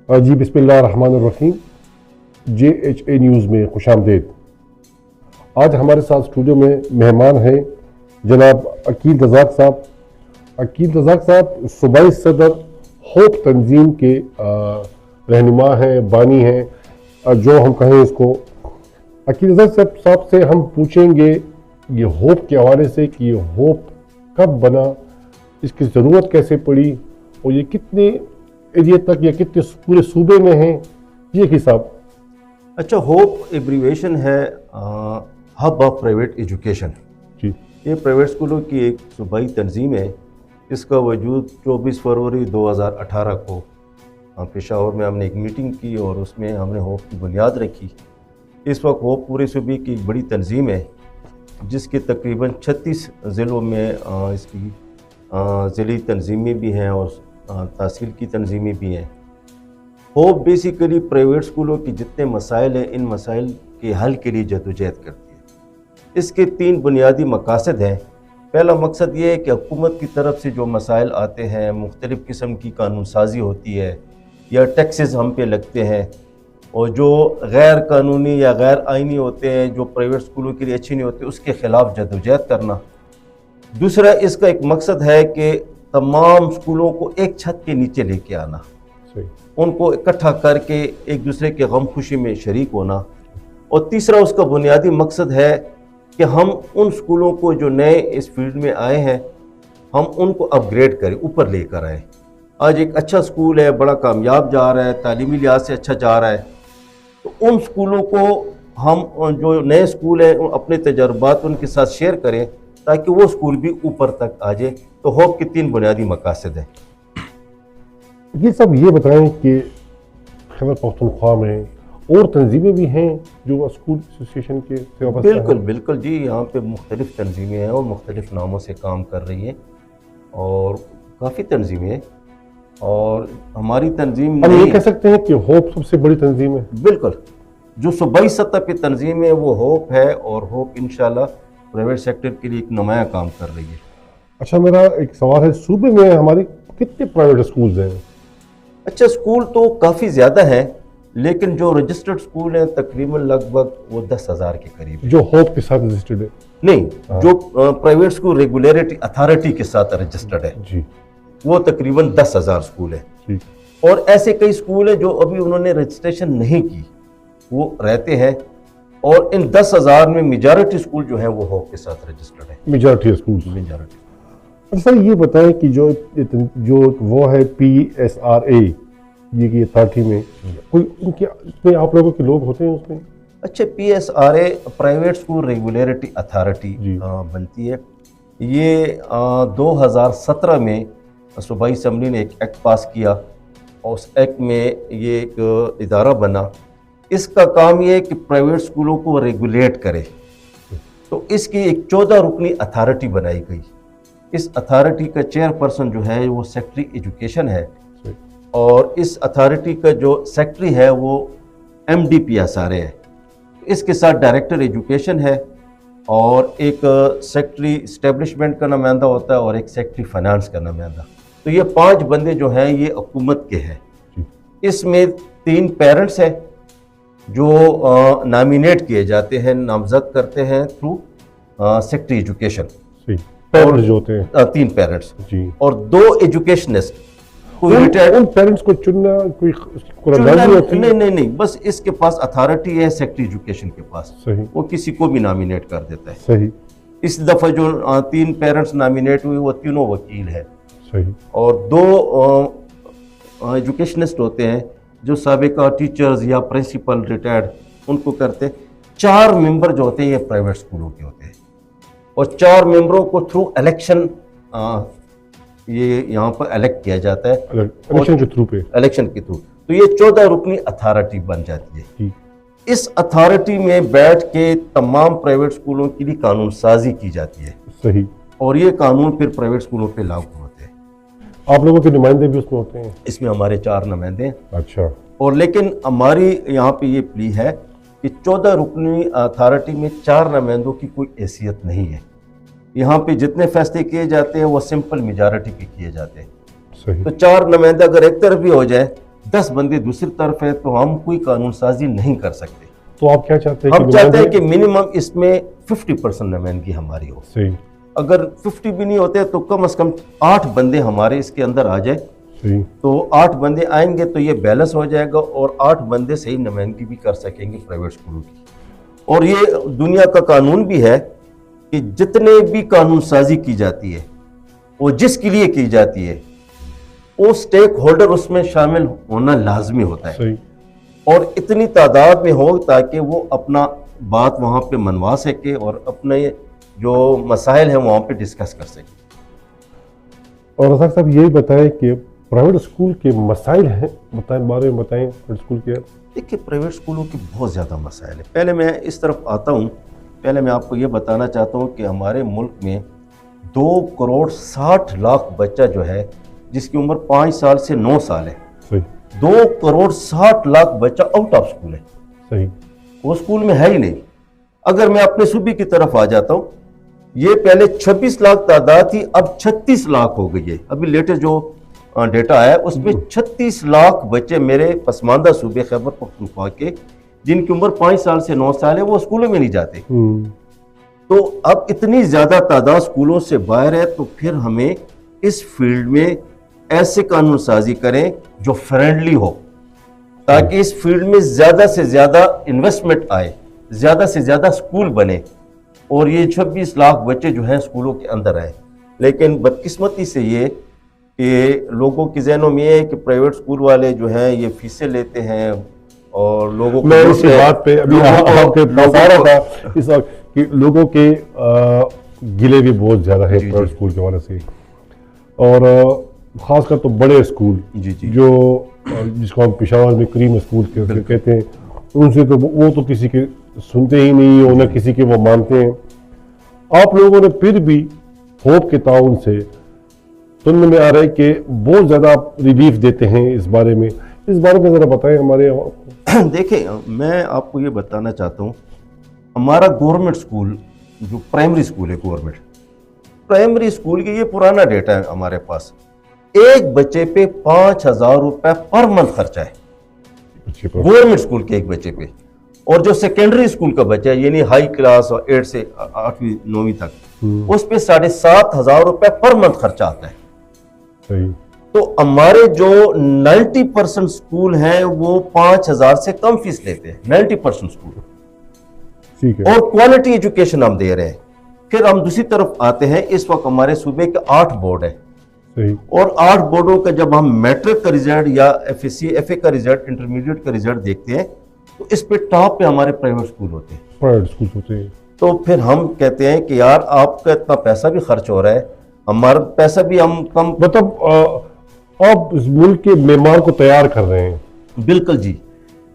जी बिस्मिल्लाहिर्रहमानिर्रहीम। JHA news में खुशामदीद। आज हमारे साथ स्टूडियो में मेहमान हैं जनाब अकील रज़ाक साहब। अकील रज़ाक साहब सूबाई सदर होप तंजीम के रहनुमा हैं, बानी हैं, जो हम कहें इसको। अकील रज़ाक साहब से हम पूछेंगे ये होप के हवाले से कि ये होप कब बना, इसकी ज़रूरत कैसे पड़ी और ये कितने एरिया तक या कितने पूरे सूबे में हैं, ये हिसाब। अच्छा, होप एब्रीवेशन है हब ऑफ प्राइवेट एजुकेशन। जी ये प्राइवेट स्कूलों की एक सूबाई तंजीम है। इसका वजूद 24 फरवरी 2018 को पेशावर में हमने एक मीटिंग की और उसमें हमने होप की बुनियाद रखी। इस वक्त होप पूरे सूबे की एक बड़ी तंजीम है जिसके तकरीबन 36 ज़िलों में इसकी ज़िली तंजीमें भी हैं और तहसील की तंजीमें भी हैं। होप बेसिकली प्राइवेट स्कूलों के जितने मसाइल हैं, इन मसाइल के हल के लिए जदोजहद करती है। इसके 3 बुनियादी मकासद हैं। पहला मकसद ये है कि हुकूमत की तरफ से जो मसाइल आते हैं, मुख्तलिफ़ किस्म की कानून साजी होती है या टैक्सेस हम पे लगते हैं और जो गैर कानूनी या गैर आइनी होते हैं, जो प्राइवेट स्कूलों के लिए अच्छे नहीं होते, उसके ख़िलाफ़ जदोजहद करना। दूसरा इसका एक मकसद है कि तमाम स्कूलों को एक छत के नीचे लेके आना, उनको इकट्ठा करके एक दूसरे के गम खुशी में शरीक होना। और तीसरा उसका बुनियादी मकसद है कि हम उन स्कूलों को जो नए इस फील्ड में आए हैं, हम उनको अपग्रेड करें, ऊपर लेकर आए। आज एक अच्छा स्कूल है, बड़ा कामयाब जा रहा है, तालीमी लिहाज से अच्छा जा रहा है, तो उन स्कूलों को हम जो नए स्कूल हैं अपने तजर्बात उनके साथ शेयर करें ताकि वो स्कूल भी ऊपर तक आ जाए। तो होप के 3 बुनियादी मकासद हैं। ये सब ये बताएं कि खैबर पख्तूनख्वा में और तंजीमें भी हैं जो स्कूल एसोसिएशन के से वाबस्ता हैं? बिल्कुल बिल्कुल जी, यहाँ पे मुख्तलिफ़ तंजीमें हैं और मुख्तलिफ़ नामों से काम कर रही हैं और काफ़ी तंजीमें हैं। और हमारी तंजीम हम ये कह सकते हैं कि होप सबसे बड़ी तंजीम है। बिल्कुल, जो सूबाई सतह पे तंजीम है वो होप है और होप इंशाल्लाह प्राइवेट सेक्टर के लिए एक नुमाया काम कर रही है। अच्छा, मेरा एक सवाल है, सूबे में हमारे कितने प्राइवेट स्कूल्स हैं? अच्छा, स्कूल तो काफ़ी ज़्यादा हैं, लेकिन जो रजिस्टर्ड स्कूल हैं तकरीबन लगभग वो 10,000 के करीब है। जो होप के साथ रजिस्टर्ड है? नहीं, जो प्राइवेट स्कूल रेगुलेटरी अथॉरिटी के साथ रजिस्टर्ड है जी, वो तकरीबन 10,000 स्कूल है। जी। और ऐसे कई स्कूल हैं जो अभी उन्होंने रजिस्ट्रेशन नहीं की, वो रहते हैं। और इन 10,000 में मेजॉरिटी स्कूल जो है वो होप के साथ रजिस्टर्ड है। Majority schools. मेजॉरिटी। अच्छा सर, ये बताएं कि जो वो है PSRA, ये की अथॉरिटी में कोई उनके इसमें आप लोगों के लोग होते हैं उसमें? अच्छा, PSRA private school regulatory authority जी। बनती है। ये 2017 में सूबाई असम्बली ने एक एक्ट पास किया और उस एक्ट में ये एक इदारा बना। इसका काम ये है कि प्राइवेट स्कूलों को रेगुलेट करे। तो इसकी एक 14 रुकनी अथॉरिटी बनाई गई। इस अथॉरिटी का चेयरपर्सन जो है वो सेक्रेटरी एजुकेशन है और इस अथॉरिटी का जो सेक्रेटरी है वो MD PSRA है। इसके साथ डायरेक्टर एजुकेशन है और एक सेक्रेटरी इस्टेब्लिशमेंट का नुमाइंदा होता है और एक सेक्रेटरी फाइनेंस का नुमाइंदा। तो ये 5 बंदे जो हैं ये हुकूमत के हैं। इसमें 3 पेरेंट्स हैं जो नॉमिनेट किए जाते हैं, नामजद करते हैं थ्रू सेक्रेटरी एजुकेशन। पेरेंट्स जो होते हैं 3 पेरेंट्स जी, और 2 एजुकेशनिस्ट। उन पेरेंट्स को चुनना कोई कुरानदाजी होती है? नहीं, बस इसके पास अथॉरिटी है सेक्रेटरी एजुकेशन के पास। सही। वो किसी को भी नॉमिनेट कर देता है। सही। इस दफ़ा जो 3 पेरेंट्स नॉमिनेट हुए वो तीनों वकील है। सही। और 2 एजुकेशनिस्ट होते हैं जो साबिका टीचर्स या प्रिंसिपल रिटायर्ड उनको करते। 4 मेंबर जो होते हैं ये प्राइवेट स्कूलों के होते हैं और 4 मेंबरों को थ्रू इलेक्शन ये यहाँ पर इलेक्ट किया जाता है। इलेक्शन के थ्रू पे? इलेक्शन के थ्रू। तो ये 14 रुकनी अथॉरिटी बन जाती है। इस अथॉरिटी में बैठ के तमाम प्राइवेट स्कूलों के लिए कानून साजी की जाती है। सही। और ये कानून फिर प्राइवेट स्कूलों पे लागू होते हैं। आप लोगों के नुमाइंदे भी उसमें होते हैं? इसमें हमारे 4 नुमाइंदे हैं। अच्छा। और लेकिन हमारी यहाँ पे ये प्ली है कि 14 रुकनी अथॉरिटी में 4 नुमाइंदों की कोई हैसियत नहीं है। यहाँ पे जितने फैसले किए जाते हैं वो सिंपल मेजॉरिटी पे किए जाते हैं। सही। तो 4 नुमाइंदा अगर एक तरफ भी हो जाए 10 बंदे दूसरी तरफ है, तो हम कोई कानून साजी नहीं कर सकते। तो आप क्या चाहते हैं? हम चाहते हैं कि मिनिमम इसमें 50% नुमाइंदगी हमारी हो। सही। अगर 50 भी नहीं होते तो कम से कम 8 बंदे हमारे इसके अंदर आ जाए। सही। तो 8 बंदे आएंगे तो ये बैलेंस हो जाएगा और 8 बंदे सही नुमाइंदगी भी कर सकेंगे प्राइवेट स्कूलों की। और ये दुनिया का कानून भी है कि जितने भी कानून साजी की जाती है वो जिसके लिए की जाती है वो स्टेक होल्डर उसमें शामिल होना लाजमी होता है। सही। और इतनी तादाद में हो ताकि वो अपना बात वहाँ पे मनवा सके और अपने जो मसाइल हैं वहाँ पे डिस्कस कर सके। और रज़ाक साहब यही बताएं कि प्राइवेट स्कूल के मसाइल हैं, बताएं बारे में बताएं प्राइवेट स्कूल के। देखिए प्राइवेट स्कूलों की बहुत ज़्यादा मसाइल है। पहले मैं इस तरफ आता हूँ, पहले मैं आपको ये बताना चाहता हूँ कि हमारे मुल्क में 2,60,00,000 बच्चा जो है जिसकी उम्र 5 साल से 9 साल है, सही। 2,60,00,000 बच्चा आउट ऑफ स्कूल है। सही। वो स्कूल में है ही नहीं। अगर मैं अपने सूबे की तरफ आ जाता हूँ, ये पहले 26 लाख तादाद थी, अब 36 लाख हो गई है। अभी लेटेस्ट जो डेटा है उसमें 36 लाख बच्चे मेरे पसमानदा सूबे खैबर पख्तूनख्वा के जिनकी उम्र 5 साल से 9 साल है वो स्कूलों में नहीं जाते। तो अब इतनी ज्यादा तादाद स्कूलों से बाहर है, तो फिर हमें इस फील्ड में ऐसे कानून साजी करें जो फ्रेंडली हो ताकि इस फील्ड में ज्यादा से ज्यादा इन्वेस्टमेंट आए, ज्यादा से ज्यादा स्कूल बने और ये 26 लाख बच्चे जो हैं स्कूलों के अंदर आए। लेकिन बदकिस्मती से ये कि लोगों के जहनों में ये है कि प्राइवेट स्कूल वाले जो हैं ये फीसें लेते हैं और लोगों को, मैं इसी बात पे अभी आपके पास आ रहा था इस वक्त कि लोगों के गिले भी बहुत ज़्यादा है प्राइवेट स्कूल के वाले से, और ख़ासकर तो बड़े स्कूल जो जिसको हम पेशावर में करीम स्कूल कहते हैं, उनसे तो वो तो किसी के सुनते ही नहीं और न किसी के वो मानते हैं। आप लोगों ने फिर भी होप के ताउन से सुनने में आ रहा है कि बहुत ज़्यादा रिलीफ देते हैं। इस बारे में ज़रा बताएं हमारे। देखिए मैं आपको ये बताना चाहता हूँ, हमारा गवर्नमेंट स्कूल जो प्राइमरी स्कूल है, गवर्नमेंट प्राइमरी स्कूल की ये पुराना डेटा है हमारे पास, एक बच्चे पे 5,000 रुपए पर मंथ खर्चा है गवर्नमेंट स्कूल के एक बच्चे पे। और जो सेकेंडरी स्कूल का बच्चा है यानी हाई क्लास और 8 से 8वीं 9वीं तक, उस पे 7,500 रुपए पर मंथ खर्चा आता है। सही। तो हमारे जो 90% स्कूल हैं वो 5,000 से कम फीस लेते हैं, 90% स्कूल। ठीक है। और क्वालिटी एजुकेशन हम दे रहे हैं। फिर हम दूसरी तरफ आते हैं, इस वक्त हमारे सूबे के 8 बोर्ड है। सही। और 8 बोर्डों का जब हम मैट्रिक का रिजल्ट या एफएससी एफए का रिजल्ट, इंटरमीडिएट का रिजल्ट देखते हैं तो इस पे टॉप पे हमारे प्राइवेट स्कूल होते हैं। प्राइवेट स्कूल होते हैं। तो फिर हम कहते हैं कि यार आपका इतना पैसा भी खर्च हो रहा है, हमारा पैसा भी हम कम, मतलब आप इस मुल्क के मेहमान को तैयार कर रहे हैं। बिल्कुल जी,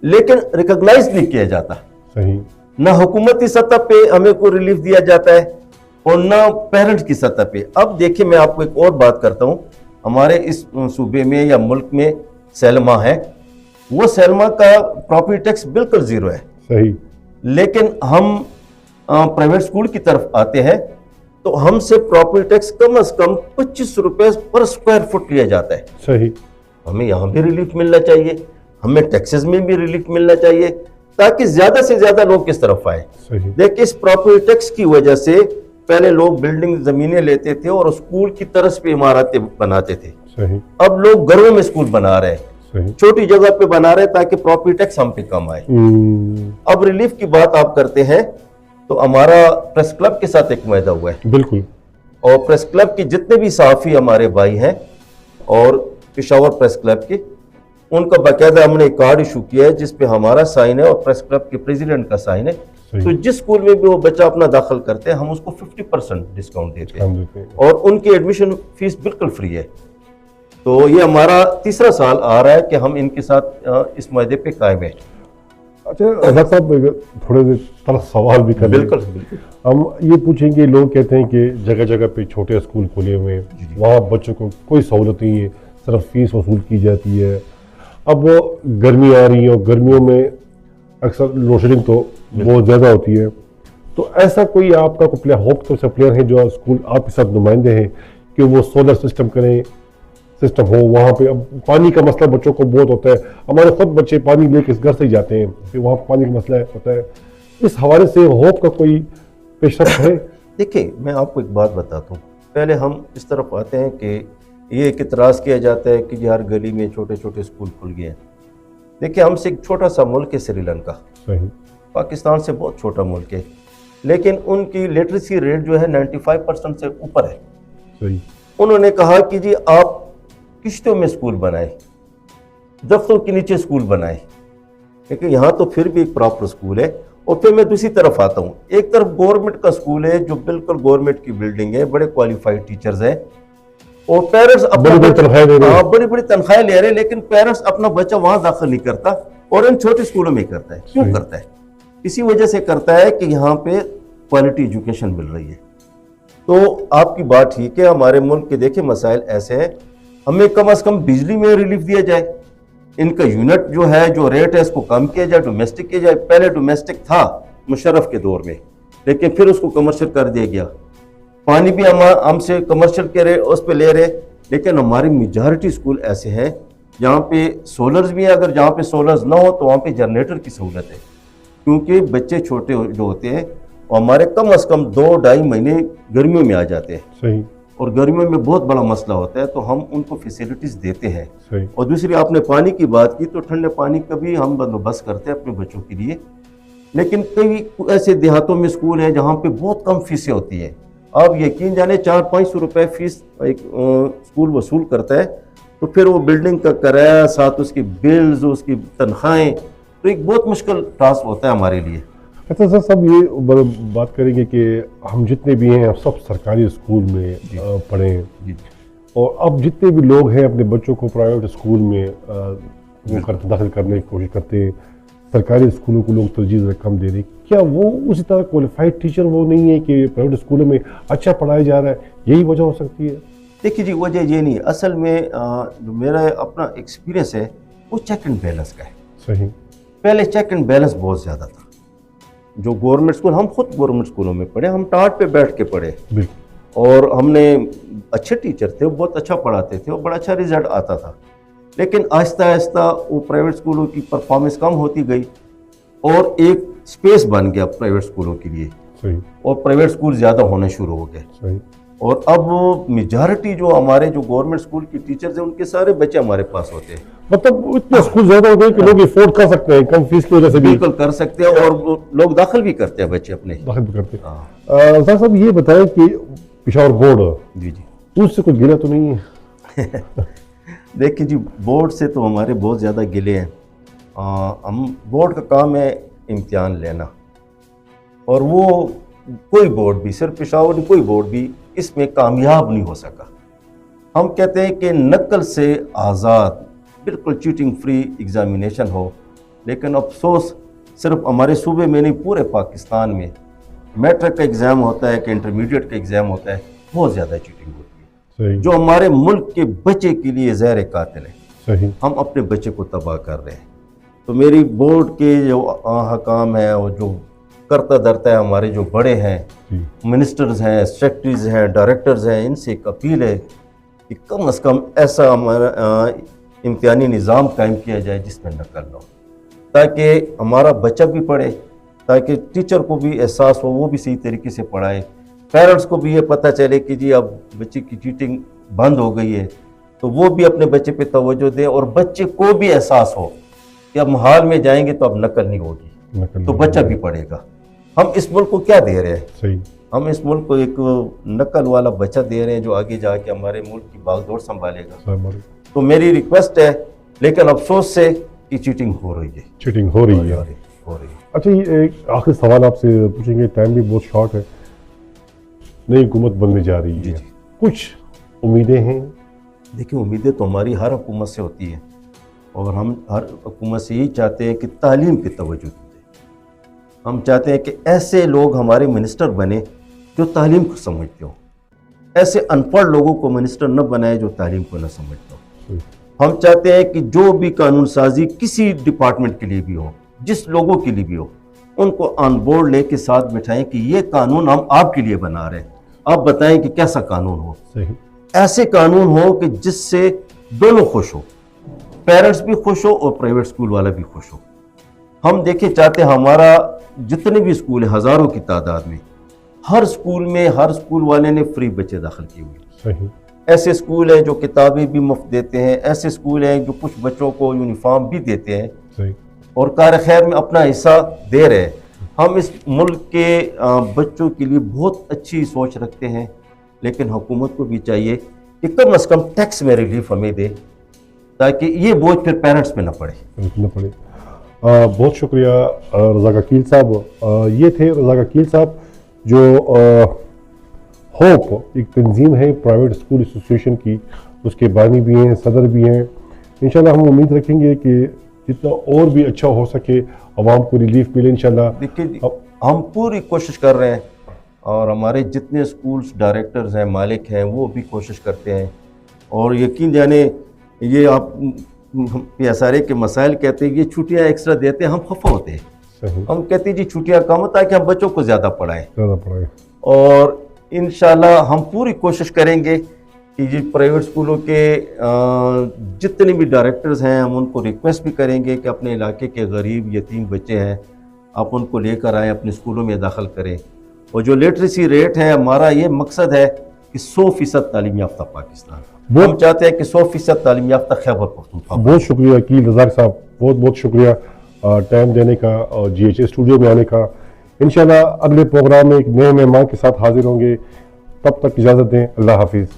लेकिन रिकॉग्नाइज नहीं किया जाता। सही। ना हुकूमती सतह पे हमें कोई रिलीफ दिया जाता है और ना पेरेंट्स की सतह पे। अब देखिए मैं आपको एक और बात करता हूँ, हमारे इस सूबे में या मुल्क में सैलमा है, वो सैलमा का प्रॉपर्टी टैक्स बिल्कुल जीरो है। सही। लेकिन हम प्राइवेट स्कूल की तरफ आते हैं तो हमसे प्रॉपर्टी टैक्स कम से कम 25 रुपए पर स्क्वायर फुट लिया जाता है। सही। हमें यहाँ भी रिलीफ मिलना चाहिए, हमें टैक्सेस में भी रिलीफ मिलना चाहिए ताकि ज्यादा से ज्यादा लोग किस तरफ आए। देखिए इस प्रॉपर्टी टैक्स की वजह से पहले लोग बिल्डिंग जमीनें लेते थे और स्कूल की तरस पे इमारतें बनाते थे। सही। अब लोग घरों में स्कूल बना रहे हैं, छोटी जगह पे बना रहे हैं ताकि प्रॉपर्टी टैक्स हम पे कम आए। अब रिलीफ की बात आप करते हैं तो हमारा प्रेस क्लब के साथ एक मुआहदा हुआ है। बिल्कुल। और प्रेस क्लब के जितने भी सहाफ़ी हमारे भाई हैं और पेशावर प्रेस क्लब के, उनका बाकायदा हमने एक कार्ड इशू किया है जिसपे हमारा साइन है और प्रेस क्लब के प्रेसिडेंट का साइन है। तो जिस स्कूल में भी वो बच्चा अपना दाखिल करते हैं हम उसको 50% डिस्काउंट देते हैं और उनकी एडमिशन फीस बिल्कुल फ्री है। तो ये हमारा तीसरा साल आ रहा है कि हम इनके साथ इस मुआहदे पे कायम है। अच्छा रज़ाक साहब, थोड़े तरह सवाल भी कर बिल्कुल। हम ये पूछेंगे, लोग कहते हैं कि जगह जगह पे छोटे स्कूल खोले हुए हैं, वहाँ बच्चों को कोई सहूलत नहीं है, सिर्फ फीस वसूल की जाती है। अब गर्मी आ रही है और गर्मियों में अक्सर लोड शेडिंग तो बहुत ज़्यादा होती है, तो ऐसा कोई आपका कोई होप तो प्लेयर है जो स्कूल आपके साथ नुमाइंदे हैं कि वो सोलर सिस्टम करें, सिस्टम हो वहाँ पे। अब पानी का मसला बच्चों को बहुत होता है, हमारे खुद बच्चे पानी लेके इस घर से ही जाते हैं, फिर वहाँ पानी का मसला होता है। इस हवाले से होप का कोई पेशरफ है? देखिए, मैं आपको एक बात बताता हूँ। पहले हम इस तरफ आते हैं कि ये एक इतराज़ किया जाता है कि जी हर गली में छोटे छोटे स्कूल खुल गए हैं। देखिए, हमसे एक छोटा सा मुल्क है श्रीलंका, सही, पाकिस्तान से बहुत छोटा मुल्क है, लेकिन उनकी लिटरेसी रेट जो है 95% से ऊपर है। सही। उन्होंने कहा कि जी आप किश्तों में स्कूल बनाए, दफ्तरों के नीचे स्कूल बनाए, लेकिन यहाँ तो फिर भी एक प्रॉपर स्कूल है। और फिर मैं दूसरी तरफ आता हूँ, एक तरफ गवर्नमेंट का स्कूल है जो बिल्कुल गवर्नमेंट की बिल्डिंग है, बड़े क्वालिफाइड टीचर्स हैं, और पेरेंट्स बड़ी बड़ी तनख्वाहें ले रहे हैं। बड़ी बड़ी तनख्वाहें ले रहे हैं, लेकिन पेरेंट्स अपना बच्चा वहां दाखिल नहीं करता और इन छोटे स्कूलों में करता है। क्यों करता है? इसी वजह से करता है कि यहाँ पे क्वालिटी एजुकेशन मिल रही है। तो आपकी बात ठीक है, हमारे मुल्क के देखिए मसाइल ऐसे हैं, हमें कम से कम बिजली में रिलीफ दिया जाए, इनका यूनिट जो है, जो रेट है, इसको कम किया जाए, डोमेस्टिक किया जाए। पहले डोमेस्टिक था मुशर्रफ के दौर में, लेकिन फिर उसको कमर्शियल कर दिया गया। पानी भी हमसे कमर्शियल के रेट उस पर ले रहे, लेकिन हमारी मेजॉरिटी स्कूल ऐसे हैं जहाँ पे सोलर्स भी है, अगर जहाँ पे सोलर्स ना हो तो वहाँ पे जनरेटर की सहूलत है, क्योंकि बच्चे छोटे जो होते हैं और हमारे कम से कम 2-2.5 महीने गर्मियों में आ जाते हैं। सही। और गर्मियों में बहुत बड़ा मसला होता है, तो हम उनको फैसिलिटीज़ देते हैं। सही। और दूसरी, आपने पानी की बात की, तो ठंडे पानी का भी हम बंदोबस्त करते हैं अपने बच्चों के लिए, लेकिन कई ऐसे देहातों में स्कूल हैं जहाँ पे बहुत कम फीसें होती हैं। आप यकीन जाने 400-500 रुपये फीस एक स्कूल वसूल करता है, तो फिर वो बिल्डिंग का किराया, साथ उसकी बिल्स, उसकी तनख्वाहें, तो एक बहुत मुश्किल टास्क होता है हमारे लिए। अच्छा सर, सब ये बात करेंगे कि हम जितने भी हैं सब सरकारी स्कूल में पढ़े हैं, और अब जितने भी लोग हैं अपने बच्चों को प्राइवेट स्कूल में दाखिल करने की कोशिश करते हैं, सरकारी स्कूलों को लोग तरजीह कम दे रहे हैं। क्या वो उसी तरह क्वालिफाइड टीचर वो नहीं है कि प्राइवेट स्कूलों में अच्छा पढ़ाया जा रहा है? यही वजह हो सकती है? देखिए जी, वजह ये नहीं है असल में, जो मेरा अपना एक्सपीरियंस है वो चेक एंड बैलेंस का है। सही। पहले चेक एंड बैलेंस बहुत ज़्यादा था। जो गवर्नमेंट स्कूल, हम खुद गवर्नमेंट स्कूलों में पढ़े, हम टाट पे बैठ के पढ़े, और हमने अच्छे टीचर थे, वो बहुत अच्छा पढ़ाते थे और बड़ा अच्छा रिजल्ट आता था। लेकिन आहिस्ता आहिस्ता वो प्राइवेट स्कूलों की परफॉर्मेंस कम होती गई और एक स्पेस बन गया प्राइवेट स्कूलों के लिए। सही। और प्राइवेट स्कूल ज़्यादा होने शुरू हो गए। सही। और अब मेजॉरिटी जो हमारे जो गवर्नमेंट स्कूल के टीचर्स हैं, उनके सारे बच्चे हमारे पास होते हैं। मतलब इतने स्कूल ज्यादा हो गए कि लोग अफोर्ड कर सकते हैं, कम फीस की वजह से भी बिल्कुल कर सकते हैं, और वो लोग दाखिल भी करते हैं, बच्चे अपने दाखिल भी करते हैं। सर साहब ये बताएं कि पेशावर बोर्ड, जी उससे कोई गिला तो नहीं है? देखिए जी, बोर्ड से तो हमारे बहुत ज़्यादा गिले हैं। हम बोर्ड का काम है इम्तिहान लेना, और वो कोई बोर्ड भी, सिर्फ पेशावर नहीं, कोई बोर्ड भी इसमें कामयाब नहीं हो सका। हम कहते हैं कि नकल से आज़ाद, बिल्कुल चीटिंग फ्री एग्ज़ामिनेशन हो, लेकिन अफसोस सिर्फ हमारे सूबे में नहीं, पूरे पाकिस्तान में मैट्रिक का एग्ज़ाम होता है कि इंटरमीडिएट का एग्ज़ाम होता है, बहुत ज़्यादा चीटिंग होती है, जो हमारे मुल्क के बच्चे के लिए ज़हर कातिल है। सही। हम अपने बच्चे को तबाह कर रहे हैं। तो मेरी बोर्ड के जो हकाम है और जो करता धरता है, हमारे जो बड़े हैं, मिनिस्टर्स हैं, सेक्रेटरीज हैं, डायरेक्टर्स हैं, इनसे एक अपील है कि कम से कम ऐसा हमारा इम्तिहानी निज़ाम कायम किया जाए जिसमें नकल ना हो, ताकि हमारा बच्चा भी पढ़े, ताकि टीचर को भी एहसास हो, वो भी सही तरीके से पढ़ाए, पेरेंट्स को भी ये पता चले कि जी अब बच्चे की चीटिंग बंद हो गई है, तो वो भी अपने बच्चे पे तवज्जो दें, और बच्चे को भी एहसास हो कि अब हाल में जाएंगे तो अब नकल नहीं होगी, तो बच्चा भी पढ़ेगा। हम इस मुल्क को क्या दे रहे हैं? सही। हम इस मुल्क को एक नकल वाला बच्चा दे रहे हैं जो आगे जाके हमारे मुल्क की बागडोर संभालेगा। तो मेरी रिक्वेस्ट है, लेकिन अफसोस से कि चीटिंग हो रही है। चीटिंग हो रही है। अच्छा, ये एक आखिरी सवाल आपसे पूछेंगे, टाइम भी बहुत शॉर्ट है। नई हुकूमत बनने जा रही है, कुछ उम्मीदें हैं? देखिए, उम्मीदें तो हमारी हर हुकूमत से होती है, और हम हर हुकूमत से यही चाहते हैं कि तालीम पे तवज्जो दें। हम चाहते हैं कि ऐसे लोग हमारे मिनिस्टर बने जो तालीम को समझते हो, ऐसे अनपढ़ लोगों को मिनिस्टर न बनाए जो तालीम को न समझते हो। हम चाहते हैं कि जो भी कानून साजी किसी डिपार्टमेंट के लिए भी हो, जिस लोगों के लिए भी हो, उनको ऑन बोर्ड लेके साथ बिठाएं कि ये कानून हम आपके लिए बना रहे हैं, आप बताएं कि कैसा कानून हो। सही। ऐसे कानून हो कि जिससे दोनों खुश हो, पेरेंट्स भी खुश हो और प्राइवेट स्कूल वाला भी खुश हो। हम देखिए चाहते हैं हमारा जितने भी स्कूल है हज़ारों की तादाद में, हर स्कूल वाले ने फ्री बच्चे दाखिल किए हुए हैं। सही। ऐसे स्कूल हैं जो किताबें भी मुफ्त देते हैं, ऐसे स्कूल हैं जो कुछ बच्चों को यूनिफॉर्म भी देते हैं सही। और कार खैर में अपना हिस्सा दे रहे हैं। हम इस मुल्क के बच्चों के लिए बहुत अच्छी सोच रखते हैं, लेकिन हुकूमत को भी चाहिए कि कम अज़ कम टैक्स में रिलीफ हमें दे, ताकि ये बोझ फिर पेरेंट्स पे ना पड़े। न पड़े। बहुत शुक्रिया रज़ाक अकील साहब। ये थे रज़ाक अकील साहब जो होप एक तंजीम है प्राइवेट स्कूल एसोसिएशन की, उसके बानी भी हैं, सदर भी हैं। इंशाल्लाह हम उम्मीद रखेंगे कि जितना और भी अच्छा हो सके आवाम को रिलीफ मिले इंशाल्लाह। देखिए हम पूरी कोशिश कर रहे हैं और हमारे जितने स्कूल्स डायरेक्टर्स हैं, मालिक हैं, वो भी कोशिश करते हैं। और यकीन जाने ये आप PSRA के मसाइल कहते हैं ये छुट्टियाँ एक्स्ट्रा देते हैं, हम खफा होते हैं। सही। हम कहते हैं जी छुट्टियाँ कम हो ताकि हम बच्चों को ज़्यादा पढ़ाएं। पड़े। और इंशाल्लाह हम पूरी कोशिश करेंगे कि जी प्राइवेट स्कूलों के जितने भी डायरेक्टर्स हैं हम उनको रिक्वेस्ट भी करेंगे कि अपने इलाके के गरीब यतीम बच्चे हैं आप उनको लेकर आएँ, अपने स्कूलों में दाखिल करें। और जो लिटरेसी रेट है, हमारा ये मकसद है कि 100% तालीम याफ्ता पाकिस्तान, हम चाहते हैं कि 100% तालीम याफ्ता खैबर पख्तूनख्वा। बहुत शुक्रिया अकील रज़ाक साहब, बहुत बहुत शुक्रिया टाइम देने का और GHA स्टूडियो में आने का। इंशाल्लाह अगले प्रोग्राम में एक नए मेहमान के साथ हाजिर होंगे, तब तक इजाज़त दें। अल्लाह हाफिज़।